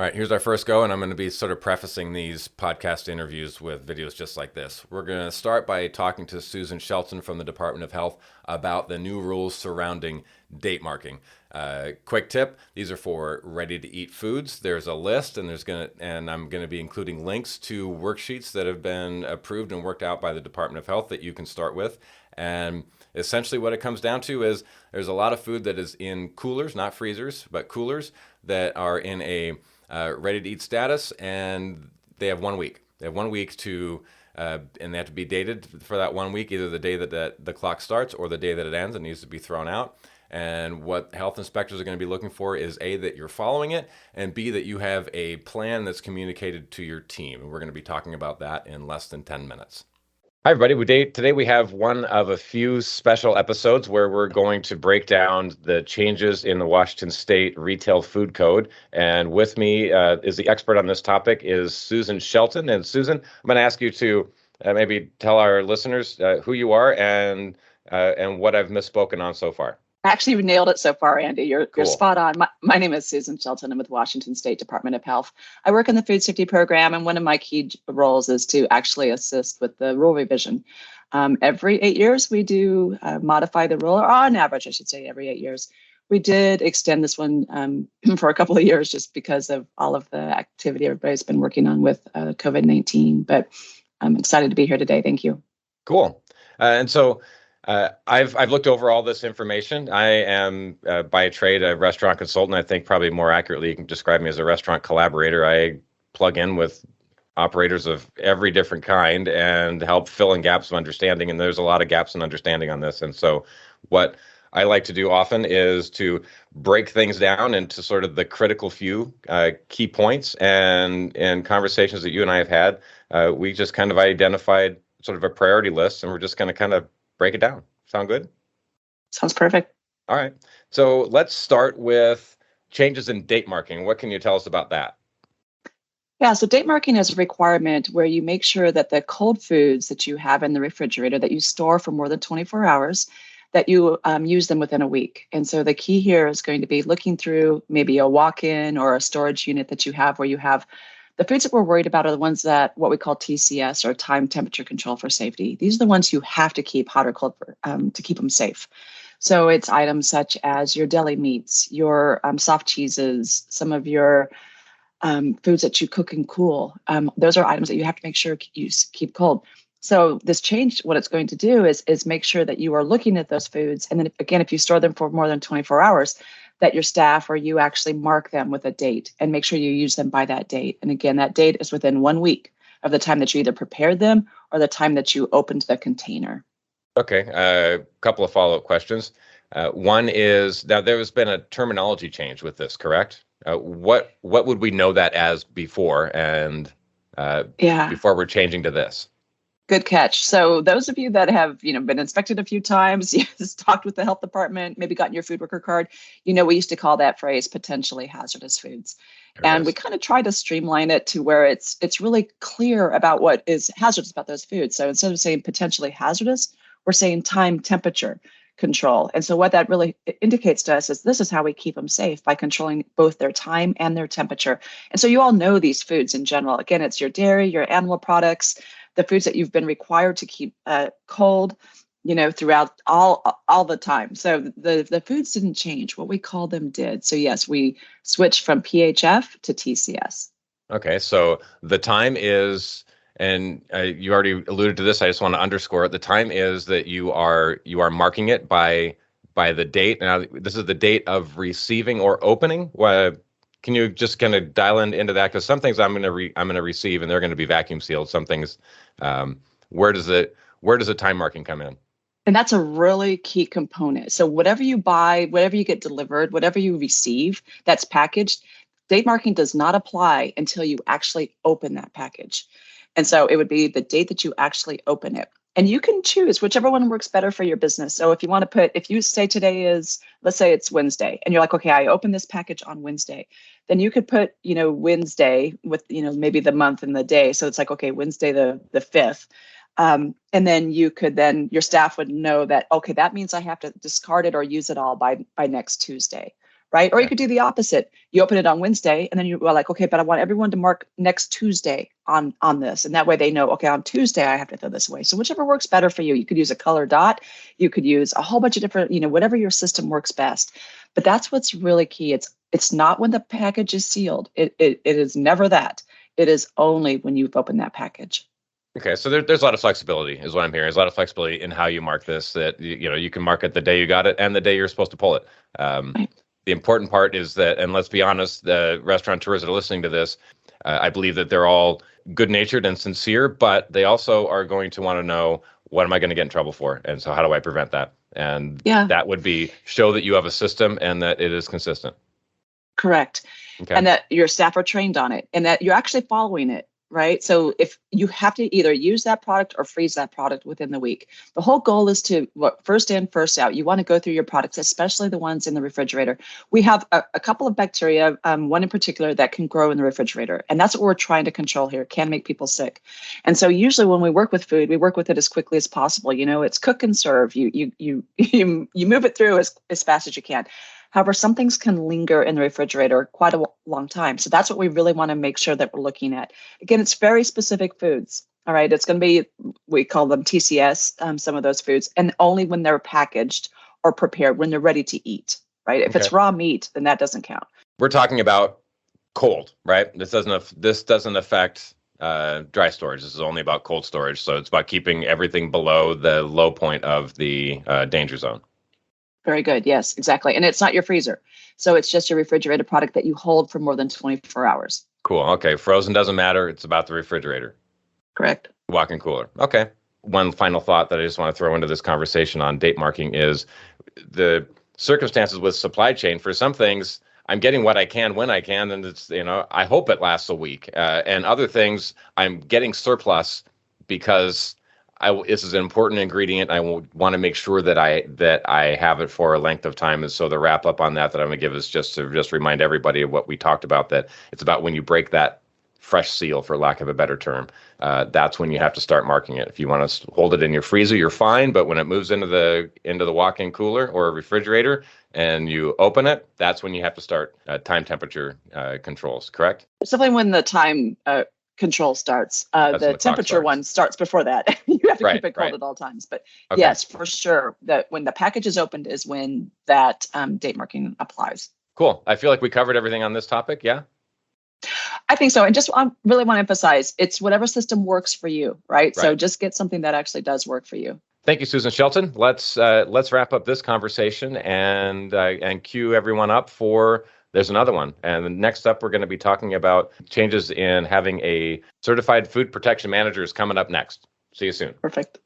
All right, here's our first go, and I'm going to be sort of prefacing these podcast interviews with videos just like this. We're going to start by talking to Susan Shelton from the Department of Health about the new rules surrounding date marking. Quick tip: these are for ready-to-eat foods. There's a list, and I'm going to be including links to worksheets that have been approved and worked out by the Department of Health that you can start with. And essentially, what it comes down to is there's a lot of food that is in coolers, not freezers, but coolers that are in a ready to eat status, and they have 1 week. They have 1 week to, and they have to be dated for that 1 week, either the day that the clock starts or the day that it ends. It needs to be thrown out. And what health inspectors are going to be looking for is A, that you're following it, and B, that you have a plan that's communicated to your team. And we're going to be talking about that in less than 10 minutes. Hi, everybody. Today we have one of a few special episodes where we're going to break down the changes in the Washington State Retail Food Code. And with me is the expert on this topic is Susan Shelton. And Susan, I'm going to ask you to maybe tell our listeners who you are and what I've misspoken on so far. Actually, you nailed it so far, Andy. You're Cool. spot on. My name is Susan Shelton. I'm with Washington State Department of Health. I work in the food safety program, and one of my key roles is to actually assist with the rule revision. Every 8 years, we do modify the rule, or on average, I should say, every 8 years. We did extend this one for a couple of years just because of all of the activity everybody's been working on with COVID-19. But I'm excited to be here today. Thank you. Cool. And so I've looked over all this information. I am by trade a restaurant consultant. I think probably more accurately you can describe me as a restaurant collaborator. I plug in with operators of every different kind and help fill in gaps of understanding. And there's a lot of gaps in understanding on this. And so what I like to do often is to break things down into sort of the critical few key points. And in conversations that you and I have had, we just kind of identified sort of a priority list, and we're just going to kind of break it down. Sound good? Sounds perfect. All right. So let's start with changes in date marking. What can you tell us about that? Yeah, so date marking is a requirement where you make sure that the cold foods that you have in the refrigerator that you store for more than 24 hours, that you use them within a week. And so the key here is going to be looking through maybe a walk-in or a storage unit that you have where you have the foods that we're worried about are the ones that what we call TCS, or time temperature control for safety. These are the ones you have to keep hot or cold to keep them safe. So it's items such as your deli meats, your soft cheeses, some of your foods that you cook and cool. Those are items that you have to make sure you keep cold. So this change, what it's going to do is make sure that you are looking at those foods. And then again, if you store them for more than 24 hours, that your staff or you actually mark them with a date and make sure you use them by that date. And again, that date is within 1 week of the time that you either prepared them or the time that you opened the container. Okay, a couple of follow-up questions. One is, now there has been a terminology change with this, correct? What would we know that as before, and before we're changing to this? Good catch. So those of you that have, been inspected a few times, talked with the health department, maybe gotten your food worker card, we used to call that phrase potentially hazardous foods. And we kind of try to streamline it to where it's really clear about what is hazardous about those foods. So instead of saying potentially hazardous, we're saying time temperature control. And so what that really indicates to us is this is how we keep them safe, by controlling both their time and their temperature. And so you all know these foods in general. Again, it's your dairy, your animal products, the foods that you've been required to keep cold, throughout all the time. So the foods didn't change. What we call them did. So yes, we switched from PHF to TCS. Okay, so the time is, and you already alluded to this, I just want to underscore it. The time is that you are marking it by the date. Now, this is the date of receiving or opening. Can you just kind of dial into that? Because some things I'm going to receive and they're going to be vacuum sealed. Some things, where does the time marking come in? And that's a really key component. So whatever you buy, whatever you get delivered, whatever you receive that's packaged, date marking does not apply until you actually open that package. And so it would be the date that you actually open it. And you can choose whichever one works better for your business. So if you want to if you say today is, let's say it's Wednesday, and you're like, okay, I opened this package on Wednesday, then you could put, Wednesday with, maybe the month and the day. So it's like, okay, Wednesday, the 5th. And then your staff would know that, okay, that means I have to discard it or use it all by next Tuesday. right? Or you Okay. could do the opposite. You open it on Wednesday, and then you are like, okay, but I want everyone to mark next Tuesday on this, and that way they know, okay, on Tuesday I have to throw this away. So whichever works better for you. You could use a color dot, you could use a whole bunch of different, whatever your system works best. But that's what's really key. It's not when the package is sealed. It is never that. It is only when you've opened that package. Okay, so there's a lot of flexibility, is what I'm hearing. There's a lot of flexibility in how you mark this. That you can mark it the day you got it and the day you're supposed to pull it. Right. The important part is that, and let's be honest, the restaurateurs that are listening to this, I believe that they're all good-natured and sincere, but they also are going to want to know, what am I going to get in trouble for? And so how do I prevent that? And Yeah, that would be show that you have a system and that it is consistent. correct. Okay. And that your staff are trained on it and that you're actually following it, right? So if you have to either use that product or freeze that product within the week, the whole goal is to first in, first out. You want to go through your products, especially the ones in the refrigerator. We have a couple of bacteria, one in particular that can grow in the refrigerator. And that's what we're trying to control here, can make people sick. And so usually when we work with food, we work with it as quickly as possible. It's cook and serve. You move it through as fast as you can. However, some things can linger in the refrigerator quite a long time. So that's what we really want to make sure that we're looking at. Again, it's very specific foods. All right. It's going to be, we call them TCS, some of those foods, and only when they're packaged or prepared, when they're ready to eat, right? If it's raw meat, then that doesn't count. We're talking about cold, right? This doesn't affect dry storage. This is only about cold storage. So it's about keeping everything below the low point of the danger zone. Very good. Yes, exactly. And it's not your freezer. So it's just your refrigerated product that you hold for more than 24 hours. Cool. Okay. Frozen doesn't matter. It's about the refrigerator. Correct. Walk-in cooler. Okay. One final thought that I just want to throw into this conversation on date marking is the circumstances with supply chain. For some things, I'm getting what I can when I can, and it's, I hope it lasts a week. And other things, I'm getting surplus because this is an important ingredient. I want to make sure that I have it for a length of time. And so the wrap up on that I'm going to give is just to remind everybody of what we talked about, that it's about when you break that fresh seal, for lack of a better term, that's when you have to start marking it. If you want to hold it in your freezer, you're fine. But when it moves into the walk-in cooler or a refrigerator and you open it, that's when you have to start time temperature controls, correct? Simply when the time control starts. The temperature one starts before that. You have to keep it cold at all times. But yes, for sure, that when the package is opened is when that date marking applies. Cool. I feel like we covered everything on this topic. Yeah. I think so. And I really want to emphasize, it's whatever system works for you, right? So just get something that actually does work for you. Thank you, Susan Shelton. Let's wrap up this conversation and cue everyone up for. There's another one. And next up, we're going to be talking about changes in having a certified food protection manager is coming up next. See you soon. Perfect.